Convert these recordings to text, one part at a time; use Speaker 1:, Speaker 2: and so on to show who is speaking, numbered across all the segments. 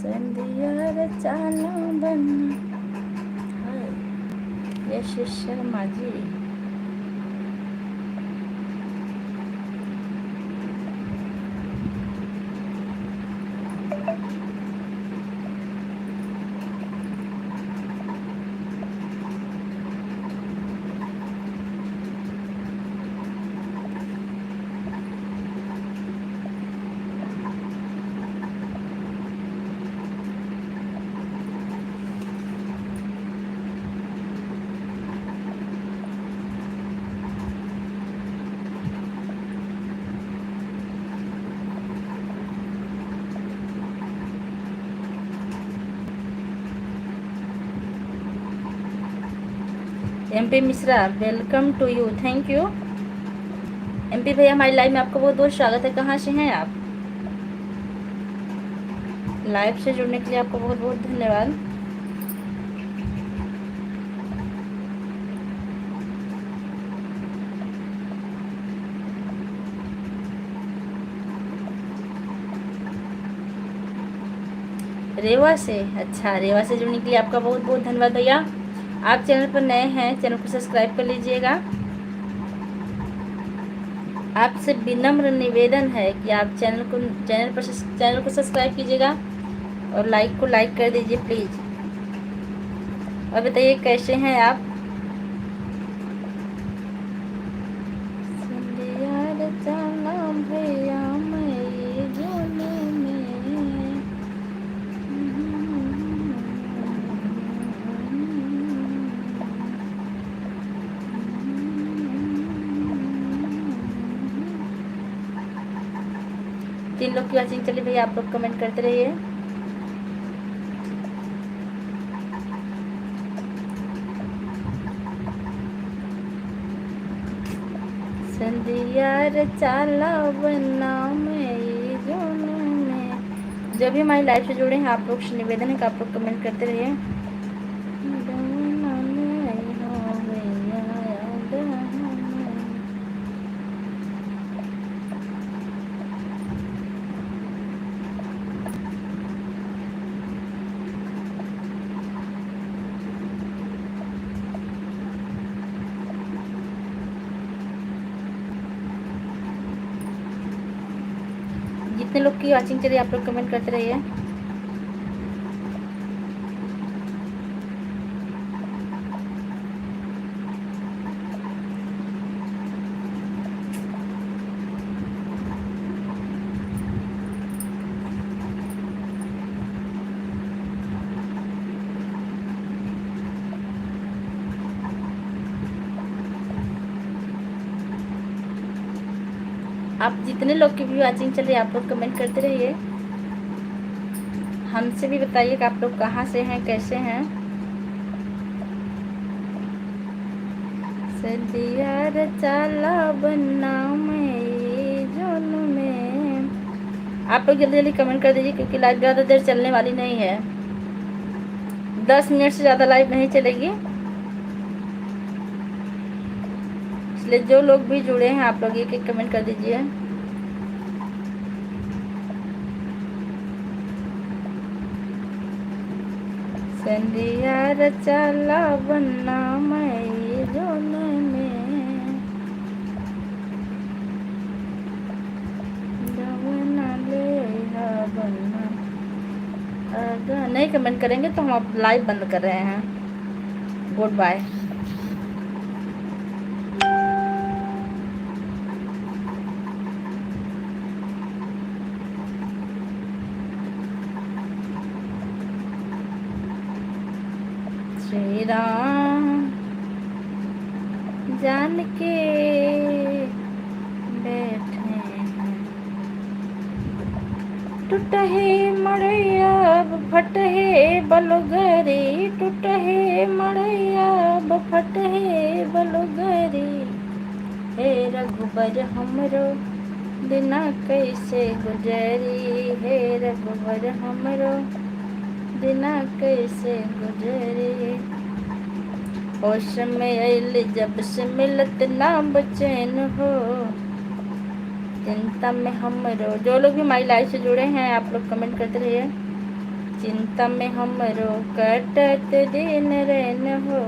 Speaker 1: संधिया रचाना बनना। Yash Sharma ji. MP Mishra, welcome to you, thank you. MP भैया, हमारी लाइव में आपका बहुत बहुत स्वागत है। कहाँ से हैं आप? लाइव से जुड़ने के लिए आपको बहुत बहुत धन्यवाद। रेवा से, अच्छा, रेवा से जुड़ने के लिए आपका बहुत बहुत धन्यवाद भैया। आप चैनल पर नए हैं, चैनल को सब्सक्राइब कर लीजिएगा। आपसे विनम्र निवेदन है कि आप चैनल को सब्सक्राइब कीजिएगा और लाइक को लाइक कर दीजिए प्लीज़। और बताइए कैसे हैं आप? भैया मैं जोने में 3 लोग की वॉचिंग चली भैया, आप लोग कमेंट करते रहिए। संधिया रचाला बना में जोने में। जब भी हमारी लाइफ से जुड़े हैं आप लोग से निवेदन है कि आप लोग कमेंट करते रहिए। जितने लोग की वॉचिंग चलिए आप लोग कमेंट करते रहिए। आप जितने लोग की भी वॉचिंग चल रही है आप लोग कमेंट करते रहिए। हमसे भी बताइए कि आप लोग कहाँ से हैं, कैसे हैं। सदिया रचाला बनना में जोन में। आप लोग जल्दी जल्दी कमेंट कर दीजिए क्योंकि लाइव ज़्यादा देर चलने वाली नहीं है। 10 मिनट से ज़्यादा लाइव नहीं चलेगी, इसलिए जो लोग भी जुड़े हैं आप लोग एक एक कमेंट कर दीजिए। संधिया रचाला बनना मैं जोन में बनना। अगर नहीं कमेंट करेंगे तो हम अब लाइव बंद कर रहे हैं। Good bye. श्री राम जान के बैठे हैं, टूटहे मड़ैया फटहे बलगरी, टूटहे मड़ैया फटहे बलगरी। हे रघुबर हमरो दिना कैसे गुजरी, हे रघुबर हमरो दिना कैसे गुजरे। होश में आइल जब से मिलत ना बचैन हो, चिंता में हमरो। जो लोग भी हमारी लाइफ से जुड़े हैं आप लोग कमेंट करते रहिए। चिंता में हमरो कटत दिन रैन हो,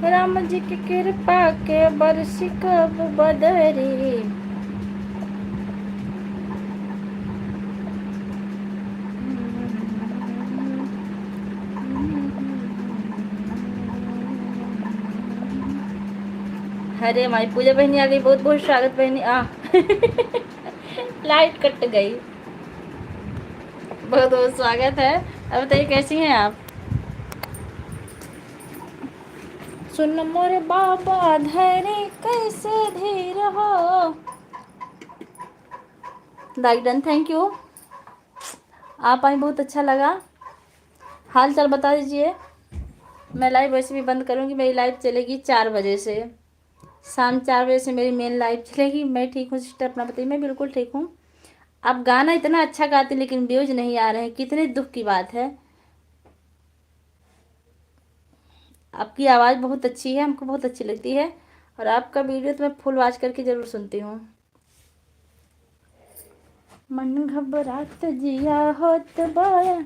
Speaker 1: राम जी की कृपा के बरसी कब बदरी। अरे हमारी पूजा बहनी आ गई, बहुत बहुत स्वागत बहनी। लाइट कट गई। बहुत बहुत स्वागत है। अब बताइए कैसी हैं आप। सुन मोरे बाबा धैर्य कैसे धीर हो। Like done, thank you. आप आई, बहुत अच्छा लगा। हाल चाल बता दीजिए। मैं लाइव वैसे भी बंद करूँगी, मेरी लाइव चलेगी 4 बजे से, शाम 4 बजे से मेरी मेन लाइव चलेगी। मैं ठीक हूँ सिस्टर, अपना बताइए। मैं बिल्कुल ठीक हूँ। आप गाना इतना अच्छा गाते लेकिन व्यूज नहीं आ रहे हैं, कितने दुख की बात है। आपकी आवाज़ बहुत अच्छी है, हमको बहुत अच्छी लगती है, और आपका वीडियो तो मैं फुल वॉच करके ज़रूर सुनती हूँ। मन घबरात जिया होत बाया।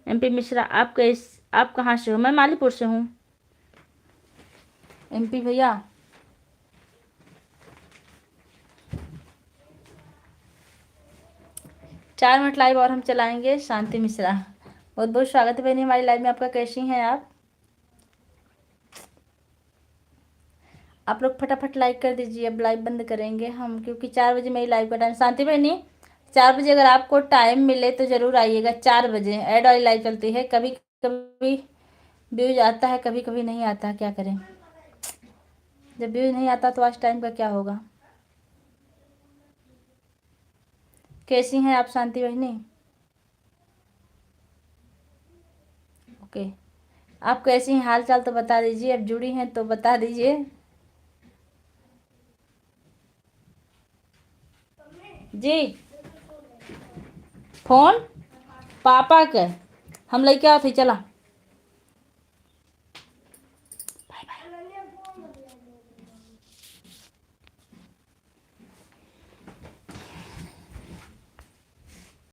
Speaker 1: MP मिश्रा, आप कहाँ से हो। मैं मालीपुर से हूँ। MP भैया, चार मिनट लाइव और हम चलाएंगे। शांति मिश्रा, बहुत बहुत स्वागत है बहनी हमारी लाइव में आपका। कैसी हैं आप लोग फटाफट लाइक कर दीजिए। अब लाइव बंद करेंगे हम, क्योंकि 4 बजे मेरी लाइव का टाइम। शांति बहनी, 4 बजे अगर आपको टाइम मिले तो ज़रूर आइएगा। 4 बजे ऐड वाली लाइव चलती है। कभी कभी व्यूज आता है, कभी कभी नहीं आता, क्या करें। जब व्यूज नहीं आता तो आज टाइम का क्या होगा। कैसी हैं आप शांति बहनी। ओके, आप कैसी हैं, हाल चाल तो बता दीजिए। अब जुड़ी हैं तो बता दीजिए जी। फोन पापा के हम लेके आओ थे, चला।